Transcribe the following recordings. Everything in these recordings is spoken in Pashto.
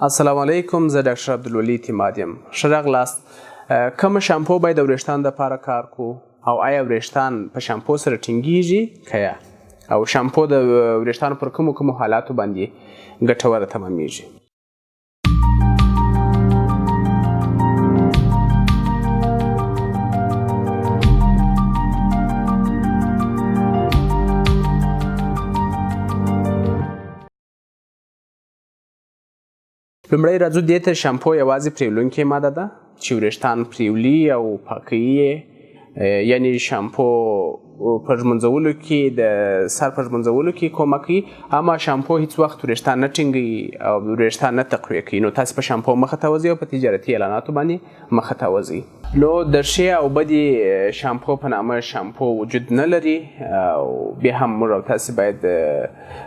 السلام علیکم، زه ډاکټر عبدالولي اعتماد یم. ښه راغلاست. کومه شامپو باید د وریښتانو دپاره کار کړو او آیا وریښتان په شامپو سره ټینګیږي که یا او شامپو د وریښتانو پر کومو حالاتو باندې ګټوره تمامیږي؟ لومړی راځو دې ته شامپو یوازې پریولونکې ماده ده چې وریښتان پریولي او پاکوي یې، یعنی شامپو په ږمنځولو کې د سر په ږمنځولو کې کومک کوي، اما شامپو هیڅ وخت وریښتان نه ټینګوي او وریښتان نه تقویه کوي. نو تاسې په شامپو مخه توځئ او په تجارتي اعلاناتو باندې مخه توځئ. نو د ښې او بدې شامپو په نامه شامپو وجود نه لري او بیا هم موږ او تاسې باید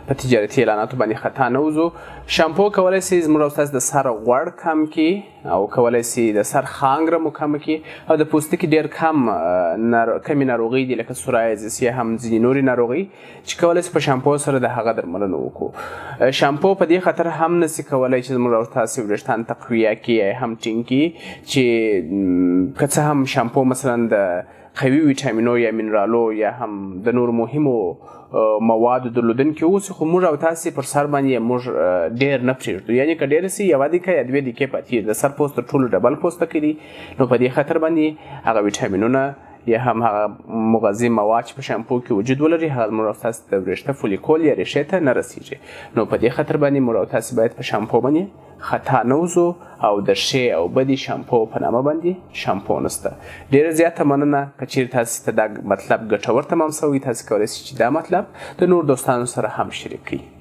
په تجارتي اعلاناتو باندې خطا نه وځو. شامپو کولی سي موږ او تاسې د سر غوړ کم کړي او کولی سي د سر خانګره مو کمه کړي او د پوستکي ډېر کمې ناروغۍ دي لکه سورایزس یا هم ځینې نورې ناروغۍ چې کولی سي په شامپو سره د هغه درملنه وکړو. شامپو په دې خاطر هم نسي کولی چې موږ او تاسې وریښتان تقویه کړي یا هم ټینګ کړي چې که څه هم شامپو مثلا د قوي ویټامینو یا منرالو یا هم د نور مهمو موادو درلودونکي اوسي، خو موږ او تاسې پر سر باندې موږ ډېر نه پرېږدو، یعنې که ډېره سي 1 دقیقه یا 2 دقیقې پاتې د سر پوست تر ټولو ډبل پوستکی دی. نو په دې خاطر باندې هغه ویټامینونه یا هم هغه مغذي مواد چې په شامپو کې وجود ولري هغه موږ او تاسې د وریښته فولیکول یا ریښې ته نه رسیږي. نو په دې خاطر باندې موږ او تاسې باید په شامپو باندې خطا نه وځو او د ښې او بدې شامپو په نامه باندې شامپو نسته. ډېره زیاته مننه. که چیرې تاسې ته دا مطلب ګټور تمام شوی، تاسې کولی شئ چې دا مطلب د نور دوستانو سره هم شریک کړئ.